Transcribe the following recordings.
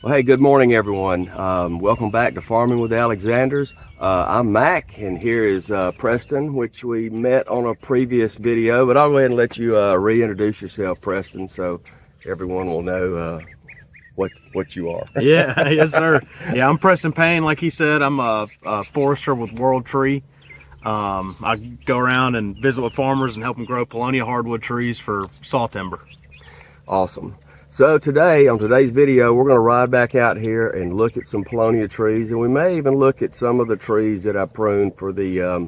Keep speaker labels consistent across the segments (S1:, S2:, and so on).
S1: Well, hey, good morning, everyone. Welcome back to Farming with Alexanders. I'm Mac, and here is Preston, which we met on a previous video, but I'll go ahead and let you reintroduce yourself, Preston, so everyone will know what you are.
S2: Yeah, yes, sir. Yeah, I'm Preston Payne. Like he said, I'm a forester with World Tree. I go around and visit with farmers and help them grow Paulownia hardwood trees for saw timber.
S1: Awesome. So today, on today's video, we're going to ride back out here and look at some Paulownia trees, and we may even look at some of the trees that I pruned for the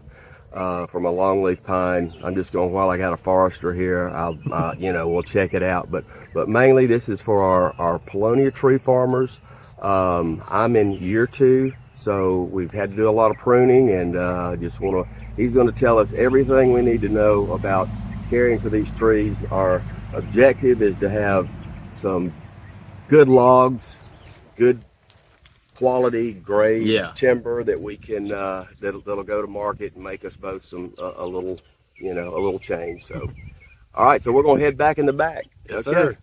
S1: for my longleaf pine. I'm just going, while I got a forester here, we'll check it out. But mainly this is for our Paulownia tree farmers. I'm in year 2, so we've had to do a lot of pruning, and he's going to tell us everything we need to know about caring for these trees. Our objective is to have some good logs, good quality grade timber that we can that'll go to market and make us both some a little change. So all right, so we're gonna head back in the back.
S2: Yes, sir.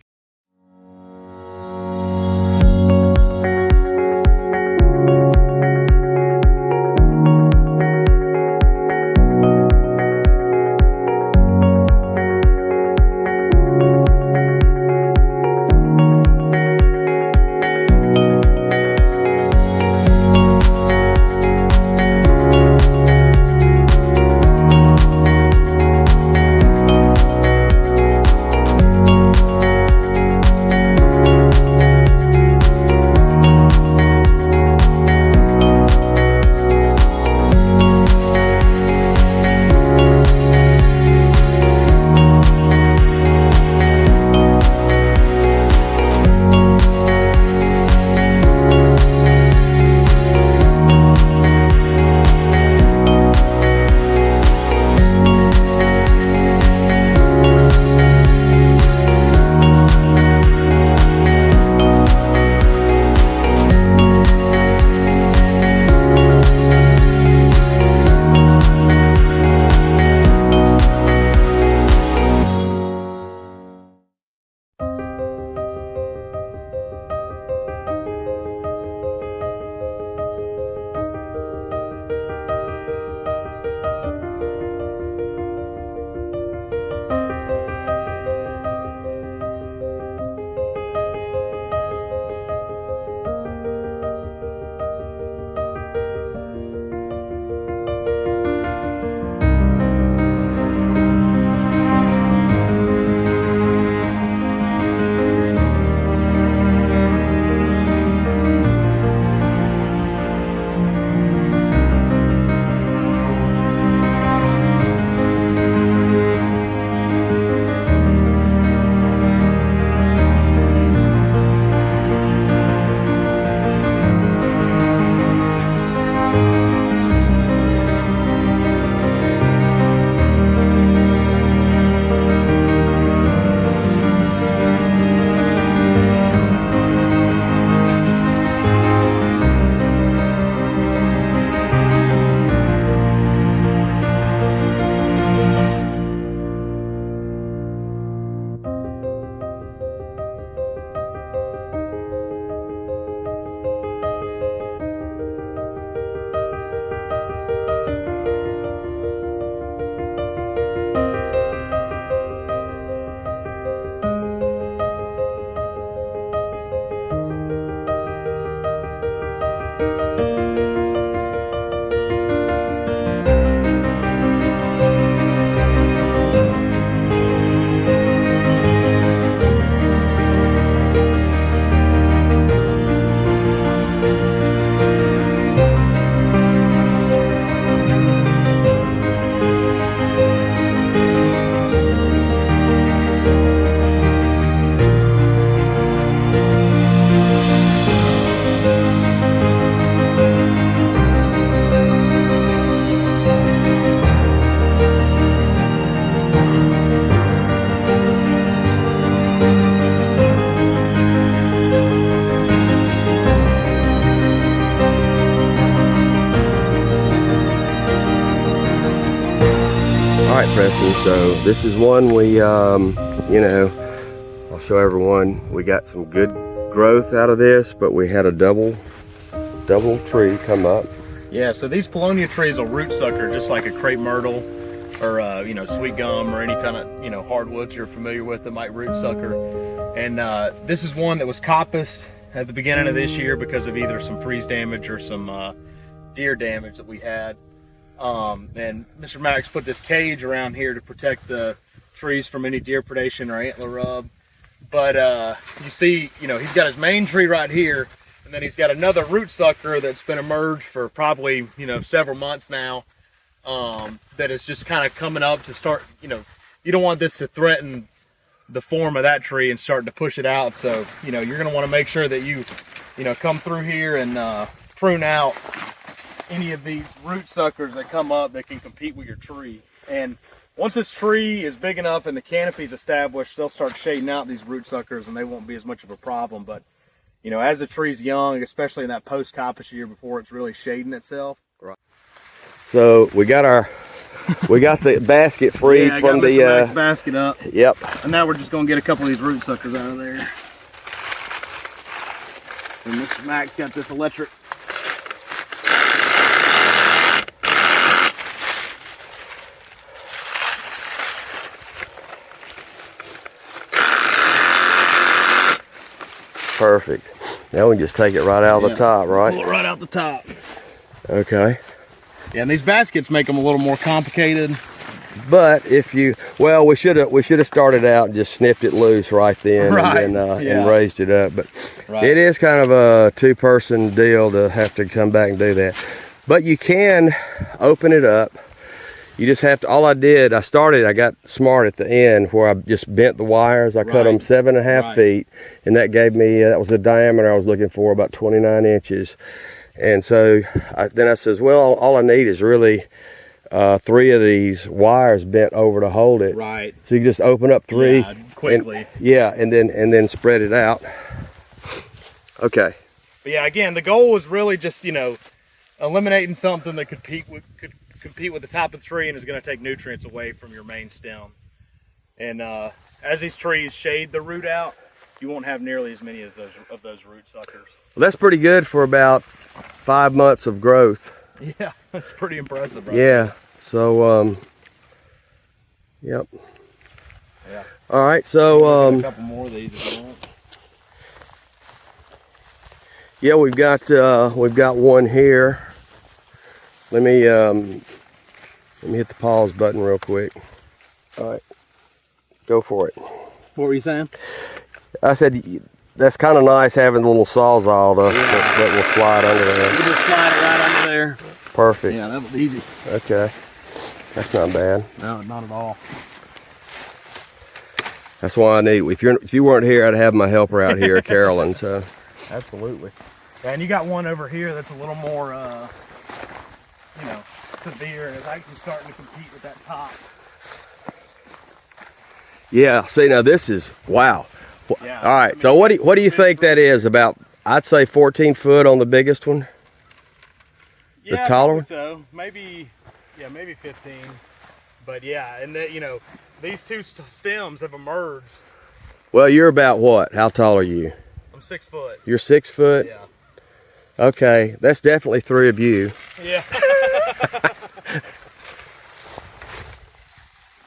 S1: Preston. So this is one we, I'll show everyone. We got some good growth out of this, but we had a double tree come up.
S2: Yeah, so these Paulownia trees will root sucker just like a crepe myrtle or you know, sweet gum or any kind of, you know, hardwoods you're familiar with that might root sucker. And this is one that was coppiced at the beginning of this year because of either some freeze damage or some deer damage that we had. And Mr. Maddox put this cage around here to protect the trees from any deer predation or antler rub. But you see, you know, he's got his main tree right here, and then he's got another root sucker that's been emerged for probably, you know, several months now, that is just kind of coming up to start, you know, you don't want this to threaten the form of that tree and starting to push it out. So, you know, you're going to want to make sure that you know, come through here and prune out any of these root suckers that come up that can compete with your tree. And once this tree is big enough and the canopy's established, they'll start shading out these root suckers and they won't be as much of a problem. But, you know, as the tree's young, especially in that post-coppice year before it's really shading itself.
S1: Right. So we got the basket freed from the
S2: Mr. Mac's basket up.
S1: Yep.
S2: And now we're just gonna get a couple of these root suckers out of there. And Mr. Mac's got this electric.
S1: Perfect. Now we can just take it right out of the top, right?
S2: Pull it right out the top.
S1: Okay.
S2: Yeah, and these baskets make them a little more complicated.
S1: But if you, well, we should have started out and just snipped it loose right then,
S2: right.
S1: And then
S2: Yeah.
S1: and raised it up. But
S2: right.
S1: It is kind of a two-person deal to have to come back and do that. But you can open it up. You just have to. All I got smart at the end where I just bent the wires. I cut them 7.5 feet, and that gave me that was the diameter I was looking for, about 29 inches. And so then I says, well, all I need is really 3 of these wires bent over to hold it.
S2: Right.
S1: So you just open up 3
S2: quickly.
S1: And then spread it out. Okay.
S2: But yeah, again, the goal was really just, you know, eliminating something that could compete with the top of the tree and is going to take nutrients away from your main stem. And as these trees shade the root out, you won't have nearly as many of those root suckers.
S1: Well, that's pretty good for about 5 months of growth.
S2: Yeah, that's pretty impressive, right?
S1: Yeah. So, yep.
S2: Yeah.
S1: All right. So,
S2: a couple more of these if you want.
S1: Yeah, we've got one here. Let me hit the pause button real quick. All right, go for it.
S2: What were you saying?
S1: I said that's kind of nice having the little sawzall that will slide under there.
S2: You can just slide it right under there.
S1: Perfect.
S2: Yeah, that was easy.
S1: Okay, that's not bad.
S2: No, not at all.
S1: That's why I need. If you weren't here, I'd have my helper out here, Carolyn. So.
S2: Absolutely. Yeah, and you got one over here that's a little more, you know, severe, and it's actually starting to compete with that top.
S1: Yeah. See, now this is wow.
S2: Yeah,
S1: all right. So what do you think that is? About, I'd say 14 foot on the biggest one.
S2: Yeah,
S1: the taller one.
S2: So maybe 15. But yeah, and that, you know, these two stems have emerged.
S1: Well, you're about what? How tall are you?
S2: I'm 6 foot.
S1: You're 6 foot?
S2: Yeah.
S1: Okay, that's definitely 3 of you.
S2: Yeah.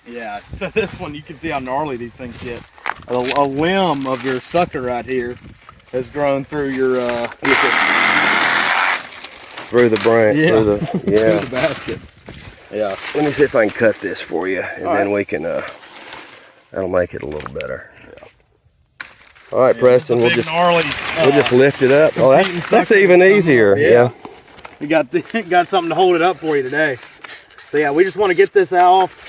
S2: Yeah, so this one, you can see how gnarly these things get. A limb of your sucker right here has grown through your,
S1: through the branch,
S2: yeah.
S1: through
S2: the basket. Yeah.
S1: Let me see if I can cut this for you, and then we can, that'll make it a little better. All right, Preston, we'll just lift it up. Oh, that's even easier. Yeah.
S2: We got something to hold it up for you today. So yeah, we just want to get this off,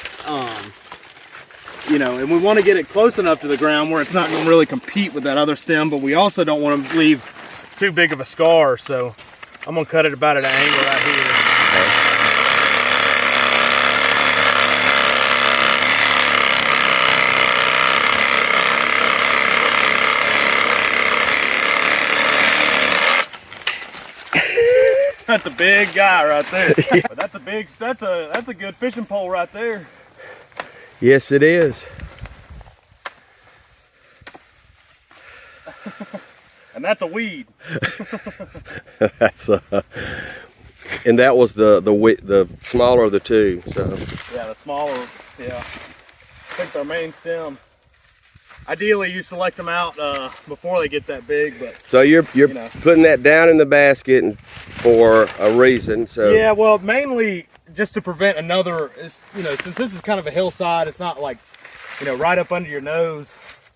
S2: you know, and we want to get it close enough to the ground where it's not going to really compete with that other stem, but we also don't want to leave too big of a scar. So I'm going to cut it about at an angle right here. Okay. That's a big guy right there. Yeah. But that's a good fishing pole right there.
S1: Yes, it is.
S2: And that's a weed.
S1: That's and that was the smaller of the two. So
S2: yeah, the smaller. Yeah, I think their main stem. Ideally, you select them out before they get that big, but
S1: so you're
S2: you know.
S1: putting that down in the basket and for a reason. So
S2: yeah, well, mainly just to prevent another. You know, since this is kind of a hillside, it's not like, you know, right up under your nose.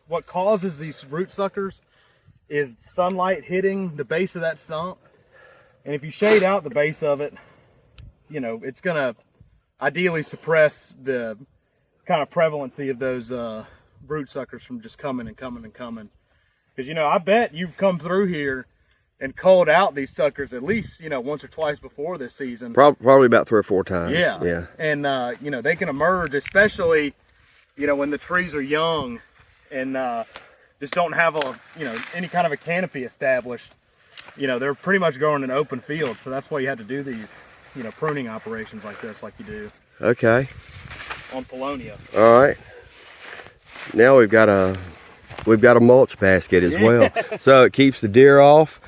S2: What causes these root suckers is sunlight hitting the base of that stump, and if you shade out the base of it, you know, it's gonna ideally suppress the kind of prevalency of those root suckers from just coming and coming and coming. Because, you know, I bet you've come through here and culled out these suckers at least, you know, once or twice before this season.
S1: Probably about 3 or 4 times.
S2: Yeah.
S1: Yeah.
S2: And you know, they can emerge, especially, you know, when the trees are young and just don't have a, you know, any kind of a canopy established. You know, they're pretty much growing in open fields, so that's why you have to do these, you know, pruning operations like this, like you do.
S1: Okay.
S2: On Paulownia.
S1: All right. Now we've got a mulch basket as well, so it keeps the deer off,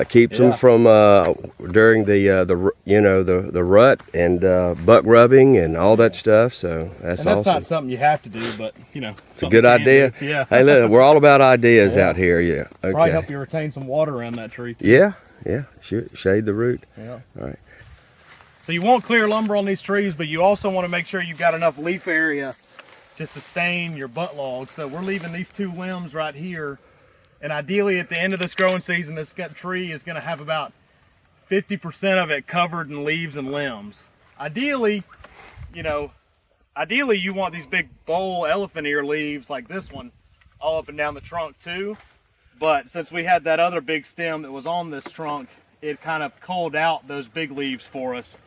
S1: keeps them from during the you know, the rut and buck rubbing and all that stuff. So that's awesome.
S2: Not something you have to do, but you know,
S1: it's a good idea.
S2: Yeah.
S1: Hey, look, we're all about ideas out here. Yeah. Okay.
S2: Probably help you retain some water around that tree too.
S1: Yeah. Yeah. Shade the root.
S2: Yeah.
S1: All right.
S2: So you want clear lumber on these trees, but you also want to make sure you've got enough leaf area to sustain your butt log. So we're leaving these 2 limbs right here, and ideally at the end of this growing season, this tree is going to have about 50% of it covered in leaves and limbs. Ideally, you know, you want these big bowl elephant ear leaves like this one all up and down the trunk too, but since we had that other big stem that was on this trunk, it kind of culled out those big leaves for us.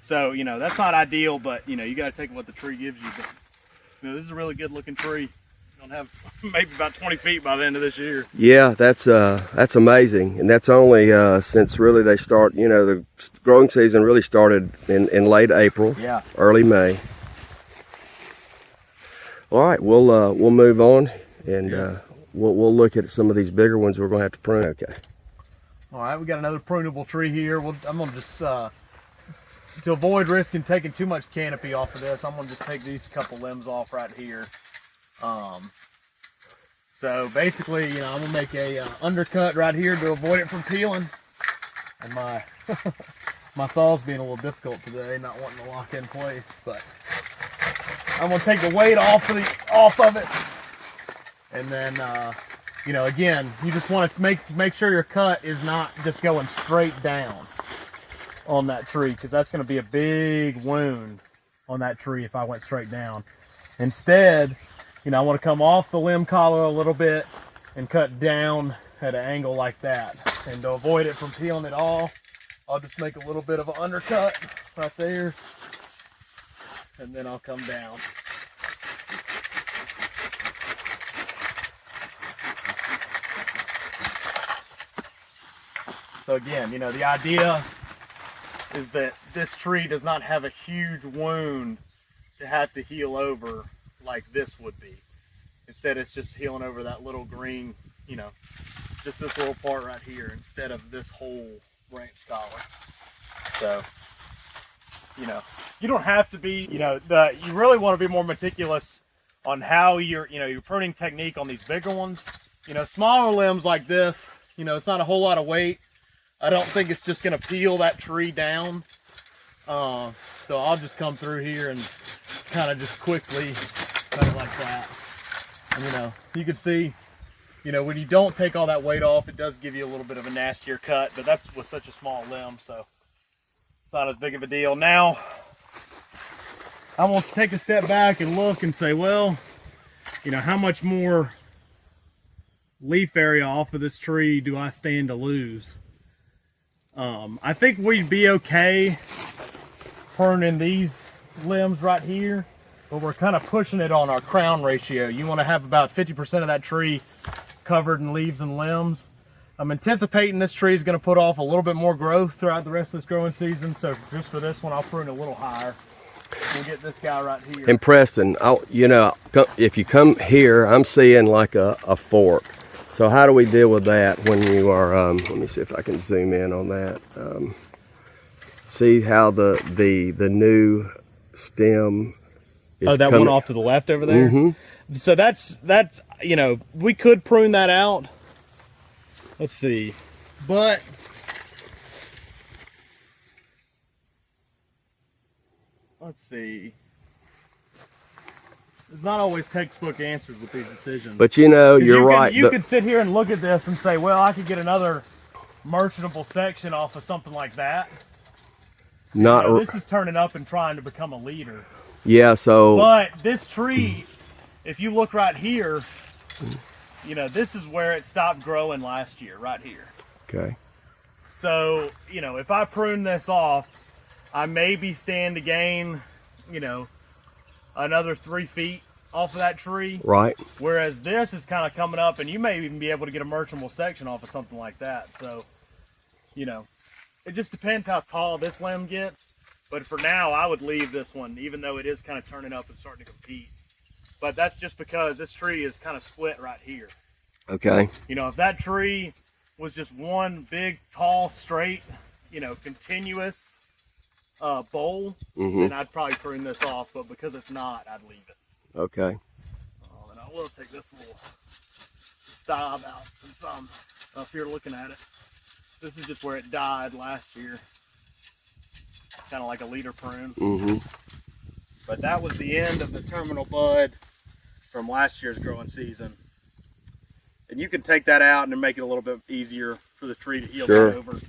S2: So, you know, that's not ideal, but you know, you got to take what the tree gives you. But you know, this is a really good looking tree. You're gonna have maybe about 20 feet by the end of this year.
S1: Yeah, that's amazing, and that's only since really they start. You know, the growing season really started in late April,
S2: yeah,
S1: early May. All right, we'll move on, and we'll look at some of these bigger ones we're gonna have to prune. Okay.
S2: All right, we got another prunable tree here. I'm gonna just to avoid risking taking too much canopy off of this, I'm gonna just take these couple limbs off right here. So basically, you know, I'm gonna make a undercut right here to avoid it from peeling. And my my saw's being a little difficult today, not wanting to lock in place, but I'm gonna take the weight off of it, and then you know, again, you just want to make sure your cut is not just going straight down on that tree, because that's going to be a big wound on that tree if I went straight down. Instead, you know, I want to come off the limb collar a little bit and cut down at an angle like that. And to avoid it from peeling at all, I'll just make a little bit of an undercut right there, and then I'll come down. So again, you know, the idea is that this tree does not have a huge wound to have to heal over like this would be. Instead, it's just healing over that little green, you know, just this little part right here instead of this whole branch collar. So, you know, you don't have to be, you know, you really want to be more meticulous on how your pruning technique on these bigger ones. You know, smaller limbs like this, you know, it's not a whole lot of weight. I don't think it's just going to peel that tree down. So I'll just come through here and kind of just quickly cut it like that. And, you know, you can see, you know, when you don't take all that weight off, it does give you a little bit of a nastier cut, but that's with such a small limb, so it's not as big of a deal. Now, I want to take a step back and look and say, well, you know, how much more leaf area off of this tree do I stand to lose? I think we'd be okay pruning these limbs right here, but we're kind of pushing it on our crown ratio. You want to have about 50% of that tree covered in leaves and limbs. I'm anticipating this tree is going to put off a little bit more growth throughout the rest of this growing season, so just for this one, I'll prune a little higher. We'll get this guy right here.
S1: And Preston, you know, if you come here, I'm seeing like a fork. So how do we deal with that when you are, let me see if I can zoom in on that. See how the new stem is
S2: Oh, that
S1: coming.
S2: one off to the left over there?
S1: Mm-hmm.
S2: So that's, you know, we could prune that out. Let's see. But let's see. There's not always textbook answers with these decisions.
S1: But you know, you're right.
S2: You could sit here and look at this and say, well, I could get another merchantable section off of something like that.
S1: Not,
S2: you know, this is turning up and trying to become a leader.
S1: yeah, so.
S2: But this tree, if you look right here, you know, this is where it stopped growing last year, right here.
S1: Okay.
S2: So, you know, if I prune this off, I maybe stand to gain, you know, another 3 feet off of that tree.
S1: Right.
S2: Whereas this is kind of coming up, and you may even be able to get a merchantable section off of something like that. So, you know, it just depends how tall this limb gets. But for now, I would leave this one, even though it is kind of turning up and starting to compete. But that's just because this tree is kind of split right here.
S1: Okay.
S2: You know, if that tree was just one big, tall, straight, you know, continuous bowl, then I'd probably prune this off. But because it's not, I'd leave it.
S1: Okay.
S2: And I will take this little stub out since if you're looking at it. This is just where it died last year. Kind of like a leader prune. But that was the end of the terminal bud from last year's growing season. And you can take that out and make it a little bit easier for the tree to heal back over.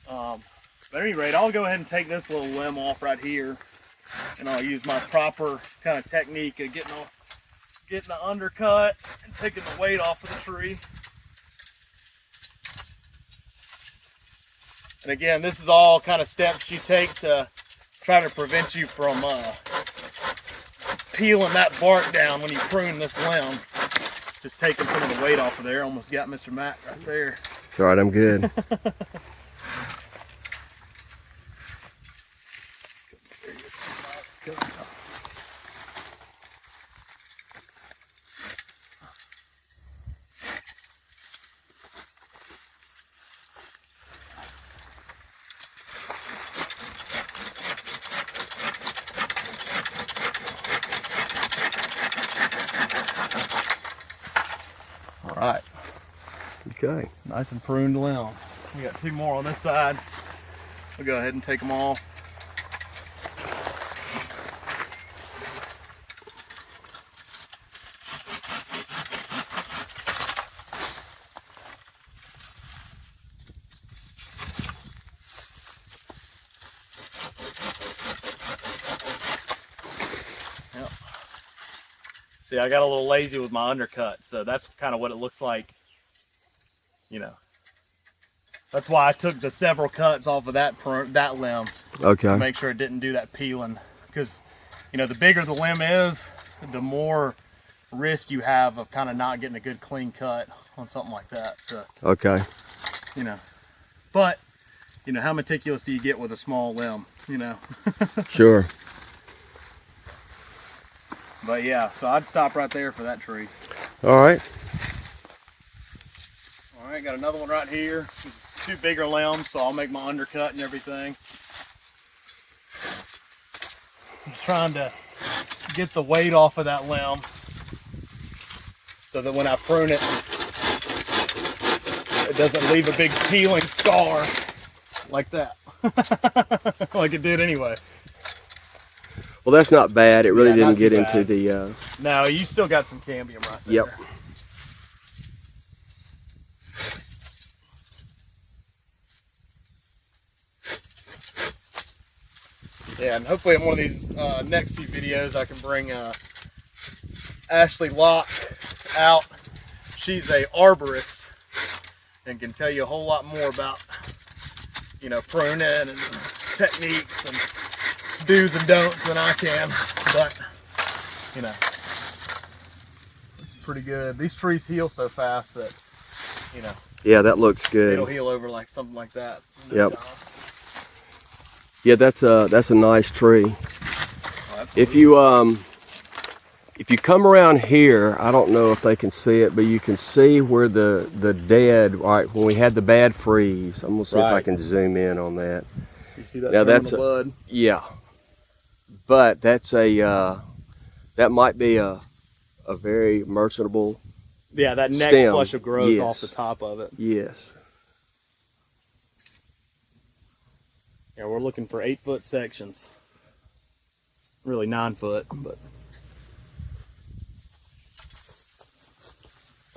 S2: But at any rate, I'll go ahead and take this little limb off right here, and I'll use my proper kind of technique of getting the undercut and taking the weight off of the tree. And again, this is all kind of steps you take to try to prevent you from peeling that bark down when you prune this limb. Just taking some of the weight off of there. Almost got Mr. Matt right there.
S1: It's all right, I'm good.
S2: All right.
S1: Okay.
S2: Nice and pruned limb. We got 2 more on this side. We'll go ahead and take them off. See, I got a little lazy with my undercut, so that's kind of what it looks like, you know. That's why I took the several cuts off of that limb.
S1: Okay.
S2: To make sure it didn't do that peeling. Because, you know, the bigger the limb is, the more risk you have of kind of not getting a good clean cut on something like that. So,
S1: okay.
S2: You know, but, you know, how meticulous do you get with a small limb, you know?
S1: Sure.
S2: But yeah, so I'd stop right there for that tree.
S1: All right.
S2: All right, got another one right here. This is 2 bigger limbs, so I'll make my undercut and everything. I'm trying to get the weight off of that limb so that when I prune it, it doesn't leave a big peeling scar like that, like it did anyway.
S1: Well, that's not bad. It really didn't get
S2: bad.
S1: into the...
S2: No, you still got some cambium right there.
S1: Yep.
S2: Yeah, and hopefully in one of these next few videos I can bring Ashley Locke out. She's a arborist and can tell you a whole lot more about, you know, pruning and techniques and do's and don'ts than I can. But, you know, it's pretty good. These trees heal so fast that, you know.
S1: Yeah, that looks good.
S2: It'll heal over like something like that.
S1: Yep. Yeah, that's a nice tree.
S2: Oh,
S1: If you if you come around here, I don't know if they can see it, but you can see where the dead, right, when we had the bad freeze. I'm gonna see if I can zoom in on that.
S2: You see that?
S1: Now that's
S2: bud?
S1: Yeah, but that's a that might be a very merchantable.
S2: Yeah, that next
S1: stem.
S2: flush of growth
S1: Yes.
S2: off the top of it.
S1: Yes.
S2: Yeah, we're looking for 8-foot sections. Really 9 foot, but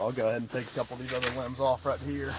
S2: I'll go ahead and take a couple of these other limbs off right here.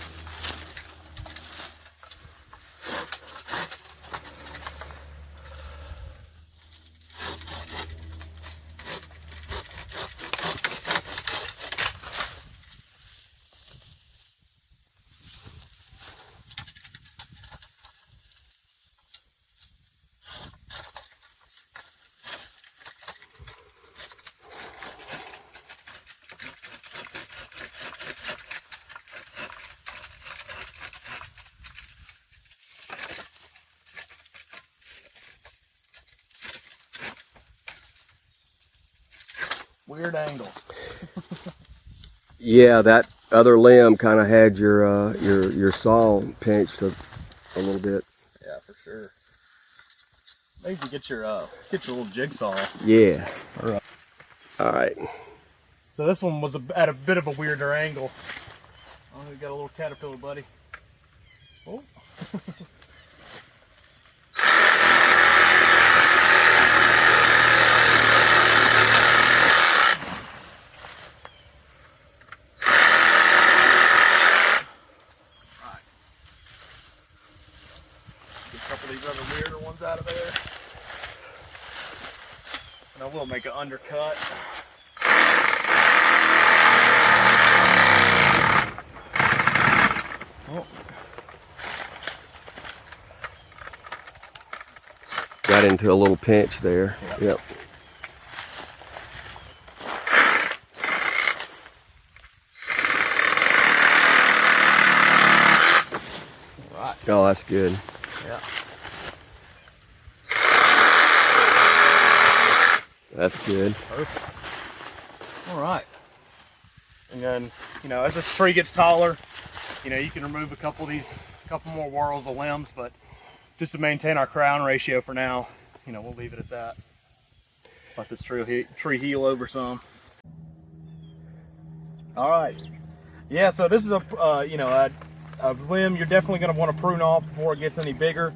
S2: Weird angle.
S1: Yeah, that other limb kind of had your saw pinched a little bit.
S2: Yeah, for sure. Maybe you can get your little jigsaw.
S1: Yeah.
S2: All right.
S1: All right.
S2: So this one was at a bit of a weirder angle. Oh, we got a little caterpillar, buddy. Oh. Get a couple of these other weirder ones out of there. And I will make an undercut. Oh.
S1: Got into a little pinch there. Yep.
S2: Right.
S1: Oh, that's good.
S2: Yeah.
S1: That's good.
S2: Perfect. All right. And then, you know, as this tree gets taller, you know, you can remove a couple more whorls of limbs, but just to maintain our crown ratio for now, you know, we'll leave it at that. Let this tree heal over some. All right. Yeah, so this is you know, a limb you're definitely going to want to prune off before it gets any bigger,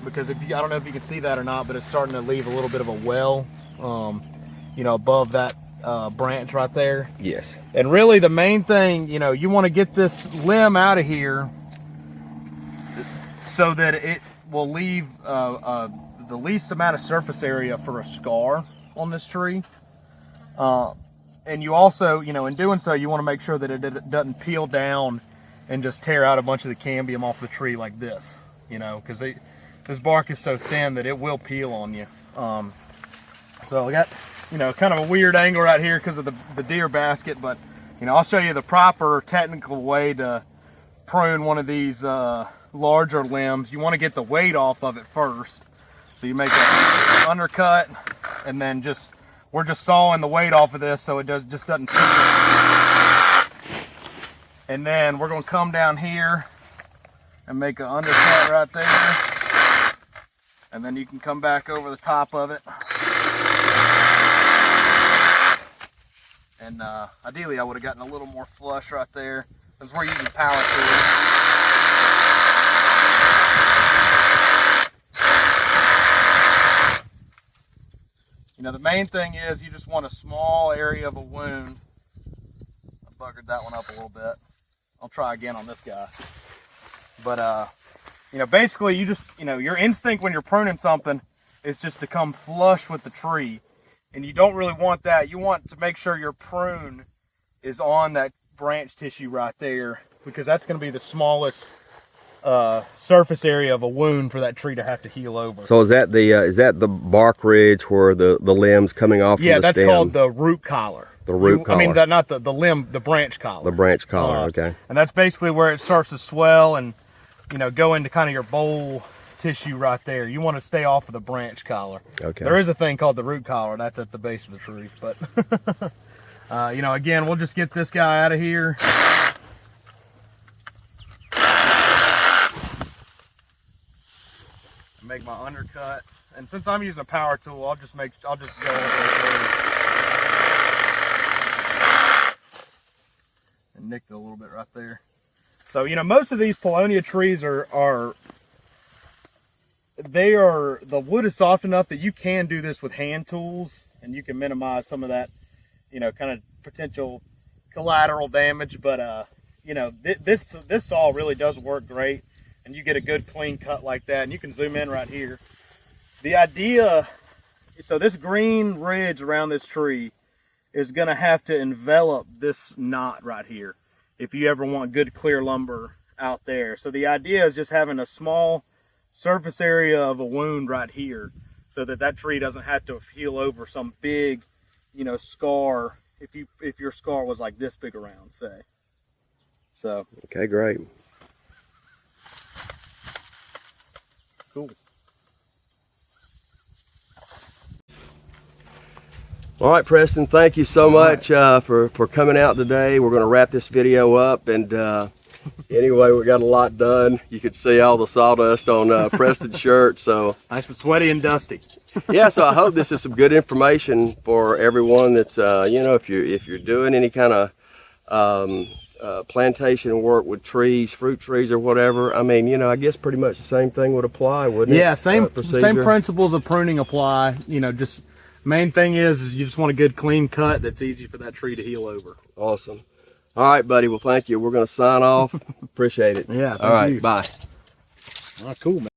S2: because if you, I don't know if you can see that or not, but it's starting to leave a little bit of a well, you know, above that branch right there.
S1: Yes.
S2: And really the main thing, you know, you want to get this limb out of here so that it will leave the least amount of surface area for a scar on this tree. And you also, you know, in doing so, you want to make sure that it doesn't peel down and just tear out a bunch of the cambium off the tree like this, you know, because this bark is so thin that it will peel on you. So I got, you know, kind of a weird angle right here because of the deer basket, but, you know, I'll show you the proper technical way to prune one of these larger limbs. You want to get the weight off of it first. So you make an undercut, and then we're just sawing the weight off of this so it just doesn't peel. And then we're going to come down here and make an undercut right there. And then you can come back over the top of it. And ideally I would have gotten a little more flush right there. That's where we're using power tools. You know, the main thing is you just want a small area of a wound. I buggered that one up a little bit. I'll try again on this guy. But, you know, basically you just, you know, your instinct when you're pruning something is just to come flush with the tree. And you don't really want that. You want to make sure your prune is on that branch tissue right there, because that's going to be the smallest surface area of a wound for that tree to have to heal over.
S1: So is that the bark ridge where the limbs coming off?
S2: Yeah,
S1: from the
S2: that's
S1: stem?
S2: called the root collar.
S1: The root collar.
S2: I mean, not the limb, the branch collar.
S1: The branch collar. Okay.
S2: And that's basically where it starts to swell and, you know, go into kind of your bowl tissue right there. You want to stay off of the branch collar.
S1: Okay.
S2: There is a thing called the root collar. That's at the base of the tree. But, you know, again, we'll just get this guy out of here. Make my undercut. And since I'm using a power tool, I'll just go over it and nick it a little bit right there. So, you know, most of these Paulownia trees the wood is soft enough that you can do this with hand tools and you can minimize some of that, you know, kind of potential collateral damage. But, you know, this saw really does work great, and you get a good clean cut like that. And you can zoom in right here. The idea, so this green ridge around this tree is going to have to envelop this knot right here if you ever want good clear lumber out there. So the idea is just having a small surface area of a wound right here so that tree doesn't have to heal over some big, you know, scar if your scar was like this big around, say. So
S1: Okay, great.
S2: cool.
S1: All right, Preston, thank you so much for coming out today. We're going to wrap this video up, and anyway, we got a lot done. You could see all the sawdust on Preston's shirt, so
S2: Nice and sweaty and dusty.
S1: yeah. So I hope this is some good information for everyone that's you know, if you're doing any kind of plantation work with trees, fruit trees or whatever. I mean, you know, I guess pretty much the same thing would apply, wouldn't it?
S2: Yeah, same
S1: procedure?
S2: principles of pruning apply. You know, just main thing is you just want a good clean cut that's easy for that tree to heal over.
S1: Awesome. All right, buddy. Well, thank you. We're going to sign off. Appreciate it.
S2: Yeah.
S1: All right. Bye.
S2: Cool, man.